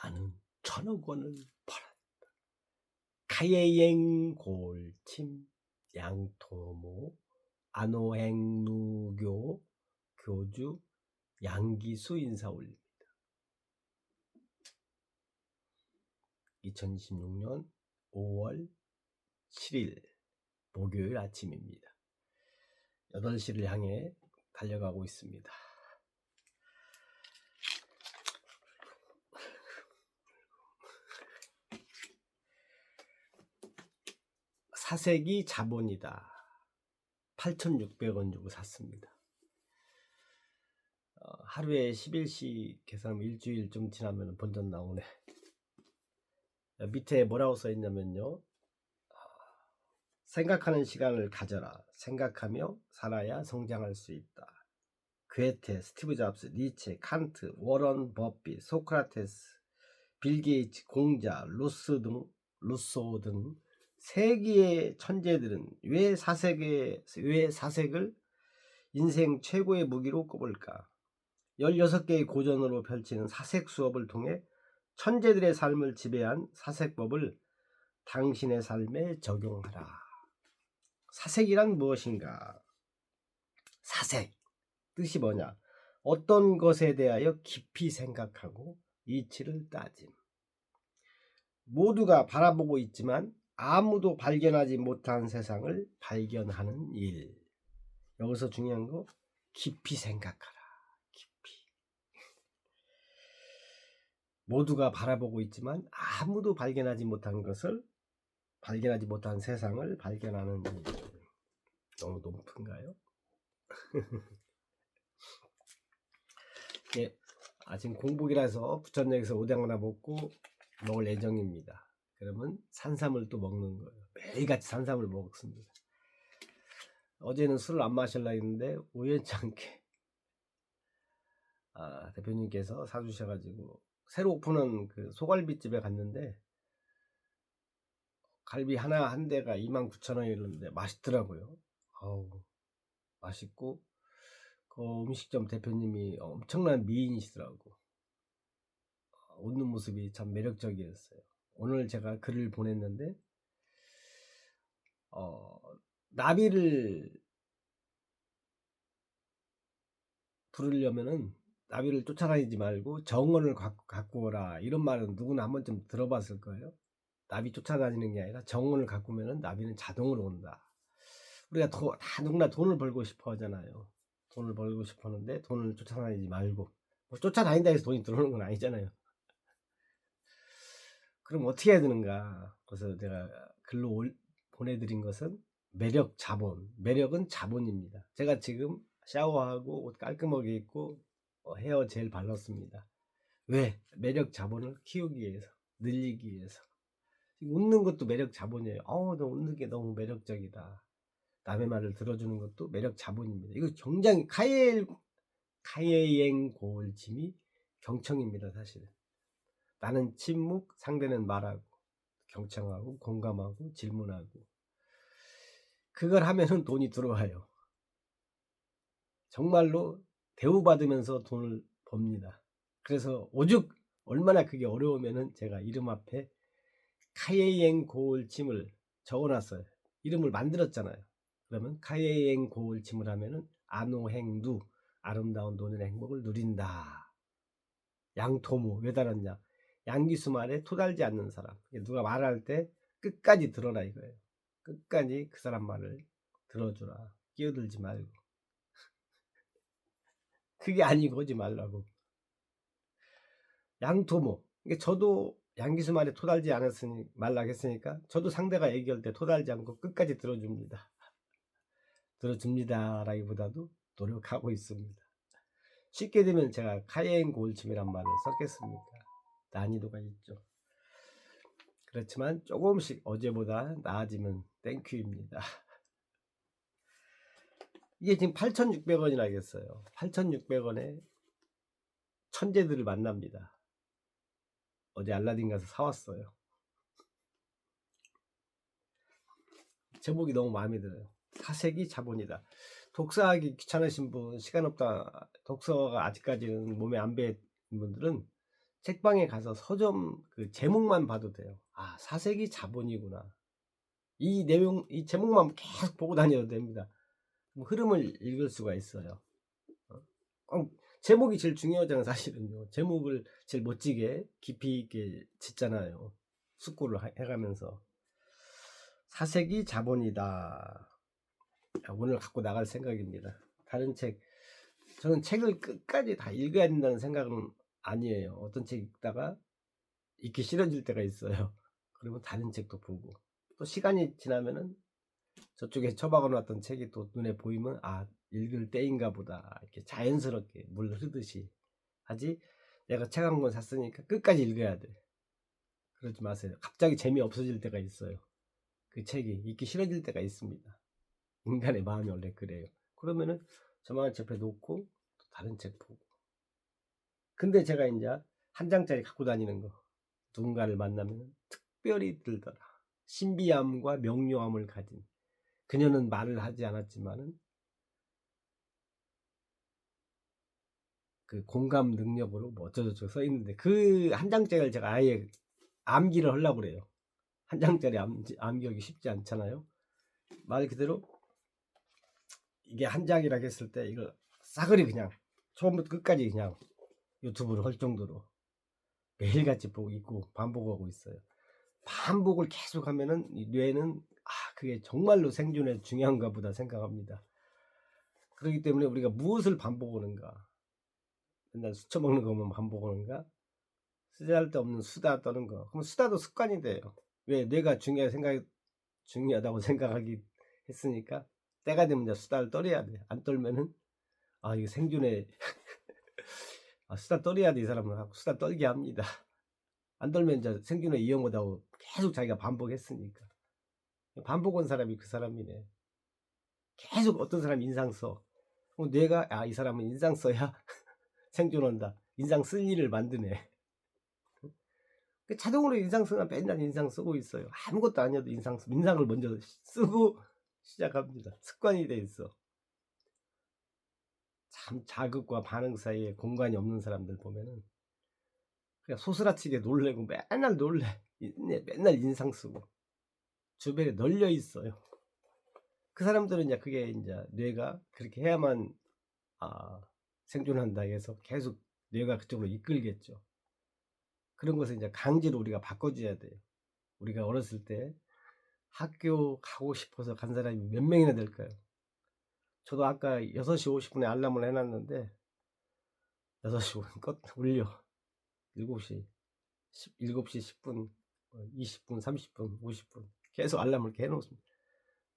나는 1,000억 원을 벌었다. 가예행 골침 양토모 안오행누교 교주 양기수 인사 올립니다. 2026년 5월 7일 목요일 아침입니다. 8시를 향해 달려가고 있습니다. 사색이 자본이다. 8,600원 주고 샀습니다. 하루에 11시 계산하면 일주일 좀 지나면 본전 나오네. 밑에 뭐라고 써 있냐면요. 생각하는 시간을 가져라. 생각하며 살아야 성장할 수 있다. 괴테, 스티브 잡스, 니체, 칸트, 워런 버핏, 소크라테스, 빌 게이츠, 공자, 루소 등 세계의 천재들은 왜 사색을 인생 최고의 무기로 꼽을까? 16개의 고전으로 펼치는 사색 수업을 통해 천재들의 삶을 지배한 사색법을 당신의 삶에 적용하라. 사색이란 무엇인가? 사색, 뜻이 뭐냐? 어떤 것에 대하여 깊이 생각하고 이치를 따짐. 모두가 바라보고 있지만 아무도 발견하지 못한 세상을 발견하는 일. 여기서 중요한 거 깊이 생각하라. 깊이. 모두가 바라보고 있지만 아무도 발견하지 못한 세상을 발견하는 일. 너무 높은가요? 예, 아침 공복이라서 부천역에서 오뎅 하나 먹고 먹을 예정입니다. 그러면 산삼을 또 먹는 거예요. 매일같이 산삼을 먹습니다. 어제는 술을 안 마실라 했는데 우연찮게 대표님께서 사주셔가지고 새로 오픈한 그 소갈비집에 갔는데 갈비 하나 한 대가 29,000원이었는데 맛있더라고요. 맛있고 그 음식점 대표님이 엄청난 미인이시더라고. 웃는 모습이 참 매력적이었어요. 오늘 제가 글을 보냈는데 나비를 부르려면은 나비를 쫓아다니지 말고 정원을 갖고 오라, 이런 말은 누구나 한 번쯤 들어봤을 거예요. 나비 쫓아다니는 게 아니라 정원을 가꾸면은 나비는 자동으로 온다. 우리가 다 누구나 돈을 벌고 싶어 하잖아요. 돈을 벌고 싶어 하는데 돈을 쫓아다니지 말고, 뭐 쫓아다닌다 해서 돈이 들어오는 건 아니잖아요. 그럼 어떻게 해야 되는가? 그래서 제가 글로 보내드린 것은 매력 자본. 매력은 자본입니다. 제가 지금 샤워하고 옷 깔끔하게 입고 헤어 젤 발랐습니다. 왜? 매력 자본을 키우기 위해서, 늘리기 위해서. 웃는 것도 매력 자본이에요. 너 웃는 게 너무 매력적이다. 남의 말을 들어주는 것도 매력 자본입니다. 이거 굉장히 카예행 고울침이 경청입니다. 사실은 나는 침묵, 상대는 말하고, 경청하고, 공감하고, 질문하고. 그걸 하면은 돈이 들어와요. 정말로 대우받으면서 돈을 법니다. 그래서 오죽 얼마나 그게 어려우면은 제가 이름 앞에 카예행 고울침을 적어놨어요. 이름을 만들었잖아요. 그러면 카예행 고울침을 하면은 안오행누, 아름다운 돈의 행복을 누린다. 양토무, 왜 달았냐? 양기수 말에 토달지 않는 사람. 누가 말할 때 끝까지 들어라 이거예요. 끝까지 그 사람 말을 들어주라. 끼어들지 말고. 그게 아니고 오지 말라고. 양토모. 저도 양기수 말에 토달지 말라고 했으니까 저도 상대가 얘기할 때 토달지 않고 끝까지 들어줍니다. 라기보다도 노력하고 있습니다. 쉽게 되면 제가 카예행 고울침이란 말을 썼겠습니까? 난이도가 있죠. 그렇지만 조금씩 어제보다 나아지면 땡큐입니다. 이게 지금 8,600원이나 하겠어요. 8,600원에 천재들을 만납니다. 어제 알라딘 가서 사왔어요. 제목이 너무 마음에 들어요. 사색이 자본이다. 독서하기 귀찮으신 분, 시간 없다, 독서가 아직까지는 몸에 안 배인 분들은 책방에 가서 서점 그 제목만 봐도 돼요. 아, 사색이 자본이구나. 이 내용, 이 제목만 계속 보고 다녀도 됩니다. 흐름을 읽을 수가 있어요. 제목이 제일 중요하잖아요, 사실은요. 제목을 제일 멋지게 깊이 있게 짓잖아요. 숙고를 해가면서. 사색이 자본이다. 오늘 갖고 나갈 생각입니다. 다른 책, 저는 책을 끝까지 다 읽어야 된다는 생각은 아니에요. 어떤 책 읽다가 읽기 싫어질 때가 있어요. 그러면 다른 책도 보고, 또 시간이 지나면은 저쪽에 처박아 놨던 책이 또 눈에 보이면 아, 읽을 때인가 보다, 이렇게 자연스럽게 물 흐르듯이 하지. 내가 책 한 권 샀으니까 끝까지 읽어야 돼, 그러지 마세요. 갑자기 재미 없어질 때가 있어요. 그 책이 읽기 싫어질 때가 있습니다. 인간의 마음이 원래 그래요. 그러면은 저만 옆에 놓고 또 다른 책 보고. 근데 제가 이제 한 장짜리 갖고 다니는 거, 누군가를 만나면 특별히 들더라. 신비함과 명료함을 가진, 그녀는 말을 하지 않았지만은 그 공감 능력으로 뭐 어쩌고저쩌고 써 있는데, 그 한 장짜리를 제가 아예 암기를 하려고 그래요. 한 장짜리 암기하기 쉽지 않잖아요. 말 그대로 이게 한 장이라 했을 때 이걸 싸그리 그냥 처음부터 끝까지 그냥 유튜브를 할 정도로 매일같이 보고 있고 반복하고 있어요. 반복을 계속 하면은 이 뇌는 아, 그게 정말로 생존에 중요한가 보다 생각합니다. 그렇기 때문에 우리가 무엇을 반복하는가, 맨날 수쳐 먹는 것만 반복하는가, 쓰잘데없는 수다 떠는 거, 그럼 수다도 습관이 돼요. 왜? 뇌가 중요하다고 생각하기 했으니까 때가 되면 이제 수다를 떨어야 돼. 안 떨면은 아, 이거 생존에 아, 수다 떨어야 돼. 이 사람은 하고 수다 떨게 합니다. 안 떨면 이제 생존에 이용하다고 계속 자기가 반복했으니까. 반복한 사람이 그 사람이네. 계속 어떤 사람 인상 써. 그럼 뇌가 아, 이 사람은 인상 써야 생존한다. 인상 쓸 일을 만드네. 자동으로 인상 쓰나 맨날 인상 쓰고 있어요. 아무것도 아니어도 인상을 먼저 쓰고 시작합니다. 습관이 돼 있어. 참 자극과 반응 사이에 공간이 없는 사람들 보면은 그냥 소스라치게 놀래고 맨날 놀래. 맨날 인상 쓰고 주변에 널려 있어요. 그 사람들은 이제 그게 이제 뇌가 그렇게 해야만 아, 생존한다 해서 계속 뇌가 그쪽으로 이끌겠죠. 그런 것을 이제 강제로 우리가 바꿔줘야 돼요. 우리가 어렸을 때 학교 가고 싶어서 간 사람이 몇 명이나 될까요? 저도 아까 6시 50분에 알람을 해놨는데 6시 5분 껐 울려. 7시 7시 10분 20분 30분 50분 계속 알람을 이렇게 해놓습니다.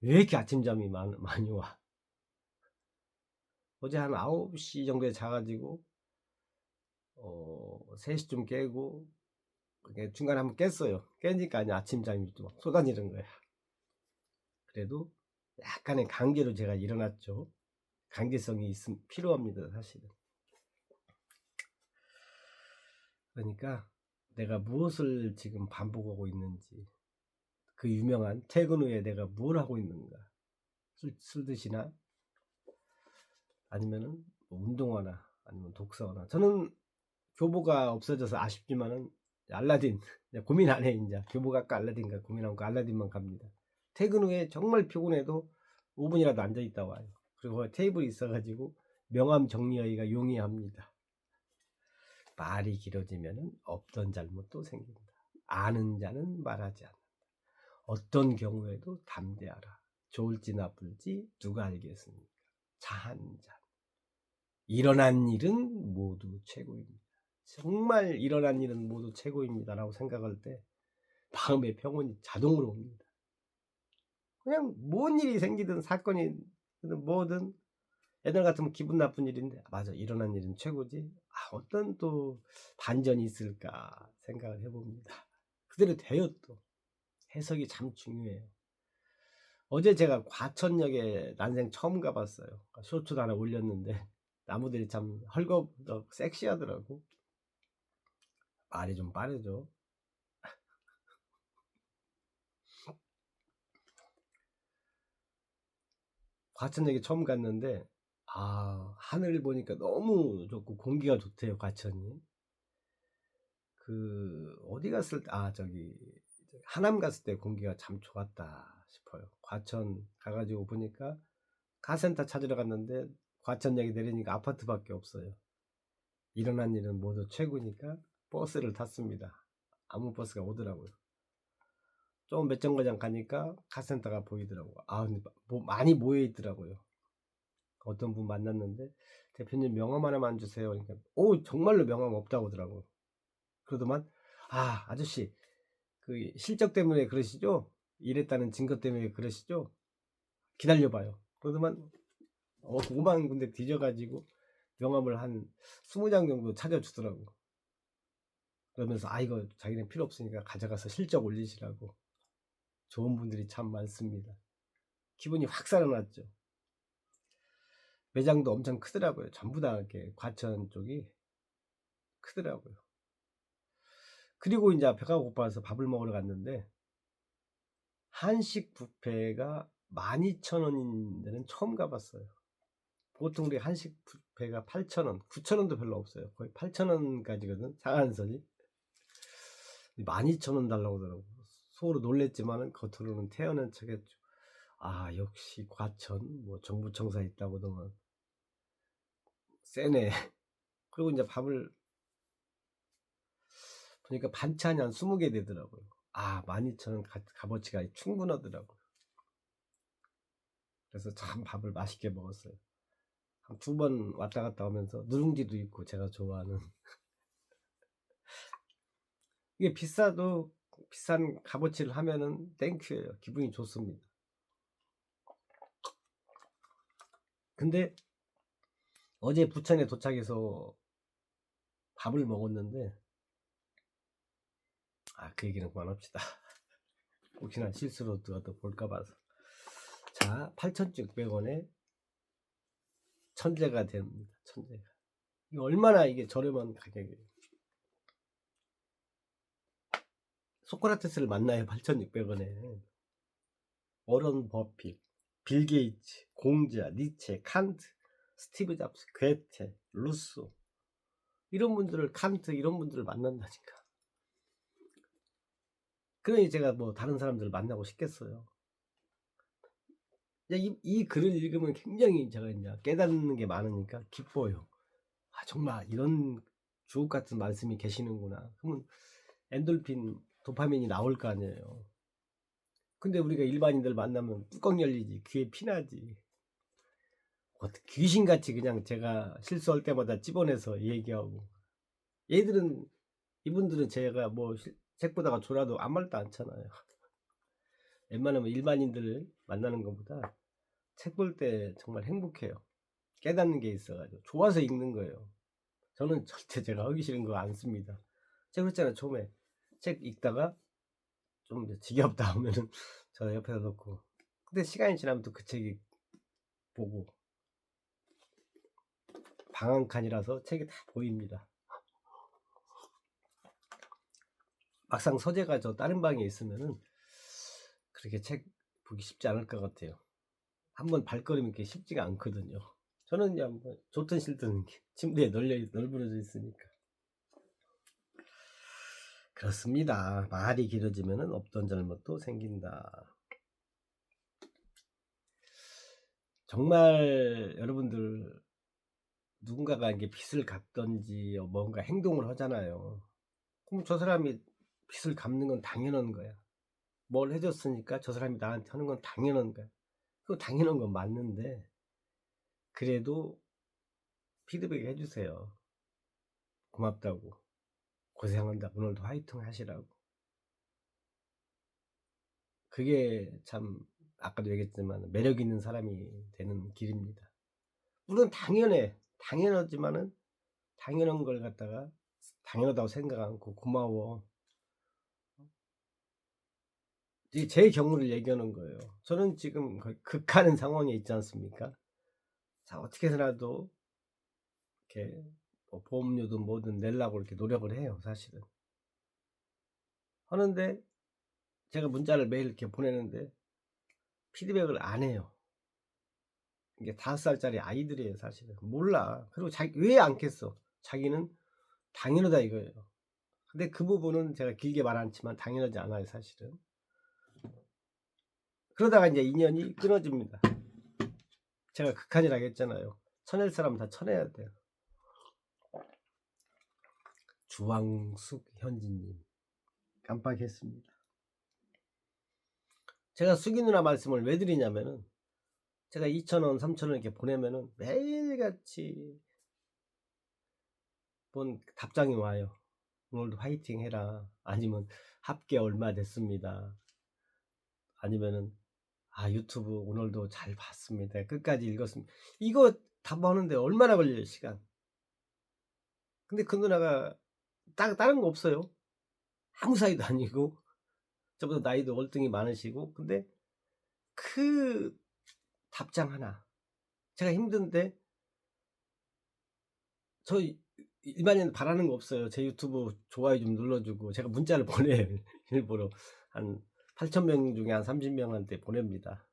왜 이렇게 아침잠이 많이 와? 어제 한 9시 정도에 자가지고 3시쯤 깨고 중간에 한번 깼어요. 깨니까 아침잠이 또 쏟아지는 거야. 그래도 약간의 강제로 제가 일어났죠. 강제성이 필요합니다, 사실은. 그러니까 내가 무엇을 지금 반복하고 있는지, 그 유명한 퇴근 후에 내가 뭘 하고 있는가, 술 드시나 아니면은 뭐 운동하나 아니면 독서하나. 저는 교보가 없어져서 아쉽지만은 알라딘 고민 안 해. 이제 교보 갈까 알라딘 고민하고 알라딘만 갑니다. 퇴근 후에 정말 피곤해도 5분이라도 앉아 있다 와요. 그리고 테이블이 있어가지고 명함 정리하기가 용이합니다. 말이 길어지면 없던 잘못도 생긴다. 아는 자는 말하지 않는다. 어떤 경우에도 담대하라. 좋을지 나쁠지 누가 알겠습니까? 자 한 잔. 일어난 일은 모두 최고입니다. 정말 일어난 일은 모두 최고입니다 라고 생각할 때 마음의 평온이 자동으로 옵니다. 그냥 뭔 일이 생기든 사건이 뭐든 옛날 같으면 기분 나쁜 일인데 맞아, 일어난 일은 최고지. 아, 어떤 또 반전이 있을까 생각을 해봅니다. 그대로 돼요. 또 해석이 참 중요해요. 어제 제가 과천역에 난생 처음 가봤어요. 쇼츠도 하나 올렸는데 나무들이 참 헐겁 섹시하더라고. 말이 좀 빠르죠. 과천역에 처음 갔는데 아, 하늘 보니까 너무 좋고 공기가 좋대요. 과천이 어디 갔을 때, 저기 하남 갔을 때 공기가 참 좋았다 싶어요. 과천 가가지고 보니까 카센터 찾으러 갔는데 과천역에 내리니까 아파트밖에 없어요. 일어난 일은 모두 최고니까 버스를 탔습니다. 아무 버스가 오더라고요. 좀 몇 정거장 가니까 카센터가 보이더라고요. 근데 많이 모여 있더라고요. 어떤 분 만났는데 대표님 명함 하나만 주세요. 그러니까 정말로 명함 없다고 하더라고요. 그러더만 아저씨 그 실적 때문에 그러시죠? 일했다는 증거 때문에 그러시죠? 기다려봐요. 그러더만 5만 군데 뒤져가지고 명함을 한 20장 정도 찾아주더라고. 그러면서 이거 자기는 필요 없으니까 가져가서 실적 올리시라고. 좋은 분들이 참 많습니다. 기분이 확 살아났죠. 매장도 엄청 크더라고요. 전부 다 이렇게 과천 쪽이 크더라고요. 그리고 이제 배가 고파서 밥을 먹으러 갔는데 한식 뷔페가 12,000원인 데는 처음 가봤어요. 보통 우리 한식 뷔페가 8,000원, 9,000원도 별로 없어요. 거의 8,000원까지거든, 상한선이. 12,000원 달라고 하더라고. 속으로 놀랬지만은 겉으로는 태어난 척했죠. 역시 과천 뭐 정부청사 있다고 하더만 세네. 그리고 이제 밥을 보니까 반찬이 한 20개 되더라고요. 12,000원 값어치가 충분하더라고요. 그래서 참 밥을 맛있게 먹었어요. 한 2번 왔다 갔다 하면서 누룽지도 있고 제가 좋아하는. 이게 비싸도 비싼 값어치를 하면은 땡큐예요. 기분이 좋습니다. 근데 어제 부천에 도착해서 밥을 먹었는데 그 얘기는 그만합시다. 혹시나 실수로 누가 또 볼까 봐서. 자, 8,600원에 천재가 됩니다. 천재가. 이거 얼마나 이게 저렴한 가격이에요. 소크라테스를 만나요. 8,600원에. 워런 버핏, 빌 게이츠, 공자, 니체, 칸트, 스티브 잡스, 괴테, 루소 이런 분들을 칸트 이런 분들을 만난다니까. 그러니 제가 뭐 다른 사람들을 만나고 싶겠어요. 이 글을 읽으면 굉장히 제가 이제 깨닫는 게 많으니까 기뻐요. 정말 이런 주옥 같은 말씀이 계시는구나. 그러면 엔돌핀, 도파민이 나올 거 아니에요. 근데 우리가 일반인들 만나면 뚜껑 열리지, 귀에 피나지. 귀신같이 그냥 제가 실수할 때마다 찝어내서 얘기하고. 이분들은 제가 뭐 책 보다가 졸아도 아무 말도 않잖아요. 웬만하면 일반인들 만나는 것보다 책 볼 때 정말 행복해요. 깨닫는 게 있어가지고 좋아서 읽는 거예요. 저는 절대 제가 하기 싫은 거 안 씁니다. 제가 그랬잖아요. 처음에 책 읽다가 좀 지겹다 하면은 저 옆에다 놓고, 근데 시간이 지나면 또 그 책이 보고, 방 한 칸이라서 책이 다 보입니다. 막상 서재가 저 다른 방에 있으면은 그렇게 책 보기 쉽지 않을 것 같아요. 한번 발걸음이 게 쉽지가 않거든요. 저는 그냥 뭐 좋든 싫든 침대에 널브러져 있으니까. 그렇습니다. 말이 길어지면 없던 잘못도 생긴다. 정말 여러분들 누군가가 이게 빚을 갚던지 뭔가 행동을 하잖아요. 그럼 저 사람이 빚을 갚는 건 당연한 거야. 뭘 해줬으니까 저 사람이 나한테 하는 건 당연한 거야. 그거 당연한 건 맞는데 그래도 피드백 해주세요. 고맙다고, 고생한다, 오늘도 화이팅 하시라고. 그게 참 아까도 얘기했지만 매력 있는 사람이 되는 길입니다. 물론 당연하지만은 당연한 걸 갖다가 당연하다고 생각 않고 고마워. 제 경우를 얘기하는 거예요. 저는 지금 극하는 상황에 있지 않습니까? 자, 어떻게 해서라도 이렇게 뭐 보험료든 뭐든 내려고 이렇게 노력을 해요, 사실은. 하는데 제가 문자를 매일 이렇게 보내는데 피드백을 안 해요. 이게 5살짜리 아이들이에요, 사실은. 몰라. 그리고 왜 않겠어? 자기는 당연하다 이거예요. 근데 그 부분은 제가 길게 말 않지만 당연하지 않아요, 사실은. 그러다가 이제 인연이 끊어집니다. 제가 극한이라고 했잖아요. 쳐낼 사람 다 쳐내야 돼요. 주황숙 현진님 깜빡했습니다. 제가 수기 누나 말씀을 왜 드리냐면은 제가 2,000원 3,000원 이렇게 보내면은 매일같이 본 답장이 와요. 오늘도 화이팅 해라. 아니면 합계 얼마 됐습니다. 아니면은 유튜브 오늘도 잘 봤습니다. 끝까지 읽었습니다. 이거 답하는데 얼마나 걸려요, 시간. 근데 그 누나가 다른 거 없어요. 아무 사이도 아니고 저보다 나이도 월등히 많으시고, 근데 그 답장 하나, 제가 힘든데 저 일반인 바라는 거 없어요. 제 유튜브 좋아요 좀 눌러주고, 제가 문자를 보내요. 일부러 한 8,000명 중에 한 30명한테 보냅니다.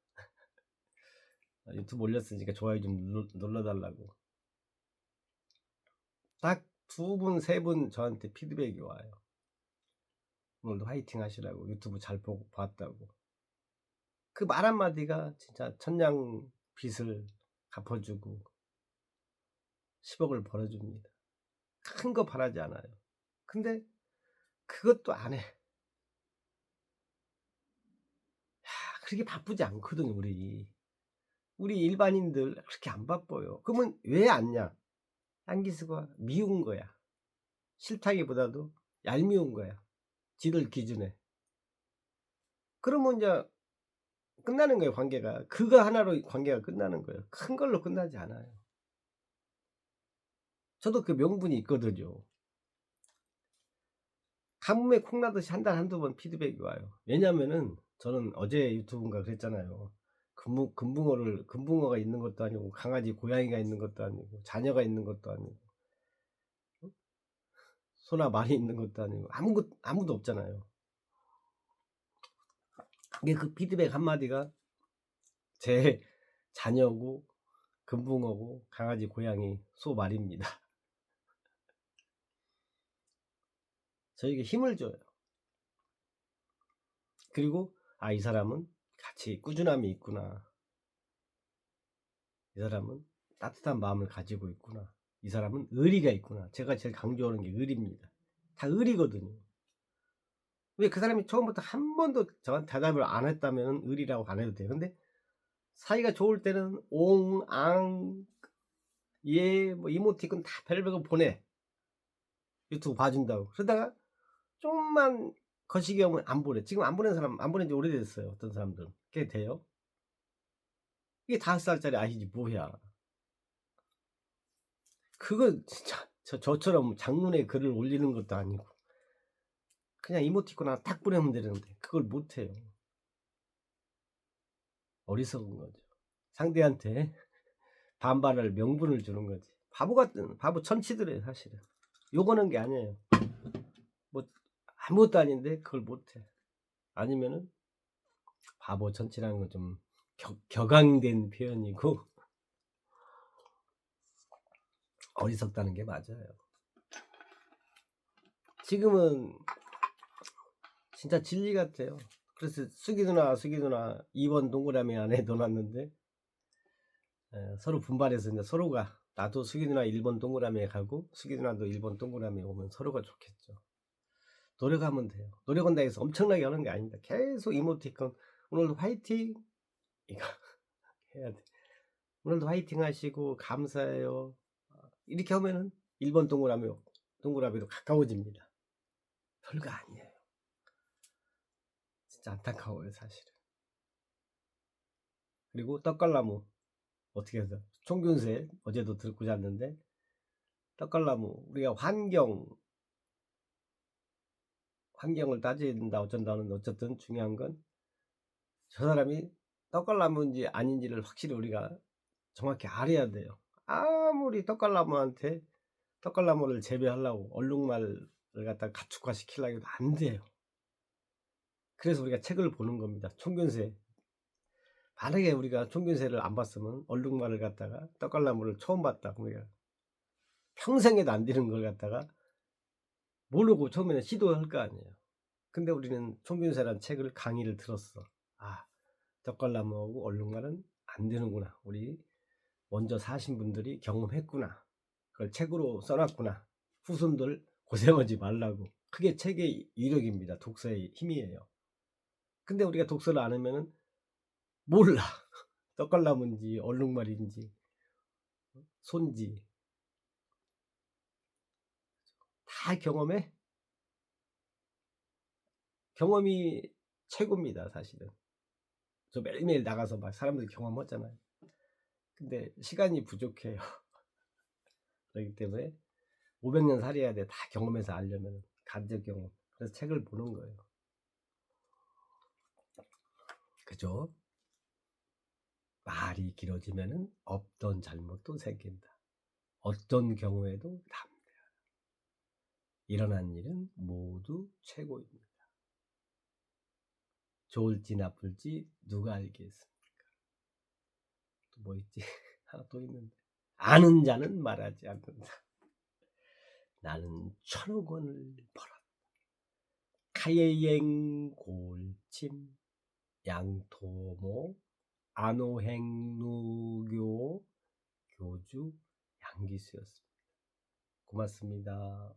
유튜브 올렸으니까 좋아요 좀 눌러달라고. 딱 2분 3분 저한테 피드백이 와요. 오늘도 화이팅 하시라고, 유튜브 잘 보고 봤다고. 그 말 한마디가 진짜 천냥 빚을 갚아주고 10억을 벌어줍니다. 큰 거 바라지 않아요. 근데 그것도 안 해. 그렇게 바쁘지 않거든, 우리 일반인들 그렇게 안 바빠요. 그러면 왜 안냐? 안기수가 미운 거야. 싫다기보다도 얄미운 거야, 지들 기준에. 그러면 이제 끝나는 거예요, 관계가. 그거 하나로 관계가 끝나는 거예요. 큰 걸로 끝나지 않아요. 저도 그 명분이 있거든요. 가뭄에 콩나듯이 한 달 한두 번 피드백이 와요. 왜냐면은 저는 어제 유튜브인가 그랬잖아요. 금붕어가 있는 것도 아니고, 강아지 고양이가 있는 것도 아니고, 자녀가 있는 것도 아니고, 소나 말이 있는 것도 아니고, 아무도 없잖아요. 근데 그 피드백 한마디가 제 자녀고, 금붕어고, 강아지 고양이 소 말입니다. 저에게 힘을 줘요. 그리고 이 사람은 같이 꾸준함이 있구나. 이 사람은 따뜻한 마음을 가지고 있구나. 이 사람은 의리가 있구나. 제가 제일 강조하는 게 의리입니다. 다 의리거든요. 왜 그 사람이 처음부터 한 번도 저한테 대답을 안 했다면 의리라고 안 해도 돼요. 근데 사이가 좋을 때는 옹, 앙, 예, 뭐 이모티콘 다 별별 보내. 유튜브 봐준다고. 그러다가 좀만 거시기 하면 안 보내. 지금 안 보낸 사람, 안 보낸 지 오래됐어요. 어떤 사람들은. 그게 돼요? 이게 5살짜리 아이지 뭐야. 그거 진짜 저처럼 장문의 글을 올리는 것도 아니고 그냥 이모티콘 하나 딱 보내면 되는데 그걸 못해요. 어리석은 거죠. 상대한테 반발할 명분을 주는 거지. 바보 천치들이에요, 사실은. 요거는 게 아니에요. 뭐 아무것도 아닌데 그걸 못해. 아니면은 바보 천치라는 건 좀 격앙된 표현이고 어리석다는 게 맞아요. 지금은 진짜 진리 같아요. 그래서 수기 누나 2번 동그라미 안에 넣어놨는데 서로 분발해서 이제 서로가, 나도 수기 누나 1번 동그라미에 가고 수기 누나도 1번 동그라미에 오면 서로가 좋겠죠. 노력하면 돼요. 노력한다 해서 엄청나게 하는 게 아닙니다. 계속 이모티콘, 오늘도 화이팅 이거 해야 돼. 오늘도 화이팅 하시고 감사해요 이렇게 하면은 1번 동그라미로 가까워집니다. 별거 아니에요. 진짜 안타까워요, 사실은. 그리고 떡갈나무 어떻게 해서 총균세 어제도 듣고 잤는데, 떡갈나무 우리가 환경을 따진다 어쩐다는, 어쨌든 중요한 건 저 사람이 떡갈나무인지 아닌지를 확실히 우리가 정확히 알아야 돼요. 아무리 떡갈나무를 재배하려고 얼룩말을 갖다 가축화시키려고 해도 안 돼요. 그래서 우리가 책을 보는 겁니다. 총균세. 만약에 우리가 총균세를 안 봤으면 얼룩말을 갖다가 떡갈나무를 처음 봤다, 우리가 평생에도 안 되는 걸 갖다가 모르고 처음에는 시도할 거 아니에요. 근데 우리는 총균세라는 책을 강의를 들었어. 아, 젓갈나무하고 얼룩말은 안 되는구나. 우리 먼저 사신 분들이 경험했구나. 그걸 책으로 써놨구나. 후손들 고생하지 말라고. 그게 책의 이력입니다. 독서의 힘이에요. 근데 우리가 독서를 안 하면은 몰라. 떡갈나무인지 얼룩말인지 손지 다 경험해. 경험이 최고입니다. 사실은 저 매일매일 나가서 막 사람들이 경험하잖아요. 근데 시간이 부족해요. 그렇기 때문에 500년 살아야 돼. 다 경험해서 알려면 간접 경험. 그래서 책을 보는 거예요. 그죠? 말이 길어지면은 없던 잘못도 생긴다. 어떤 경우에도 답니다. 일어난 일은 모두 최고입니다. 좋을지 나쁠지 누가 알겠습니까? 또 뭐 있지? 하나 또 있는데. 아는 자는 말하지 않는다. 나는 1,000억 원을 벌었다. 카예행 골침 양토모 안오행누교 교주 양기수였습니다. 고맙습니다.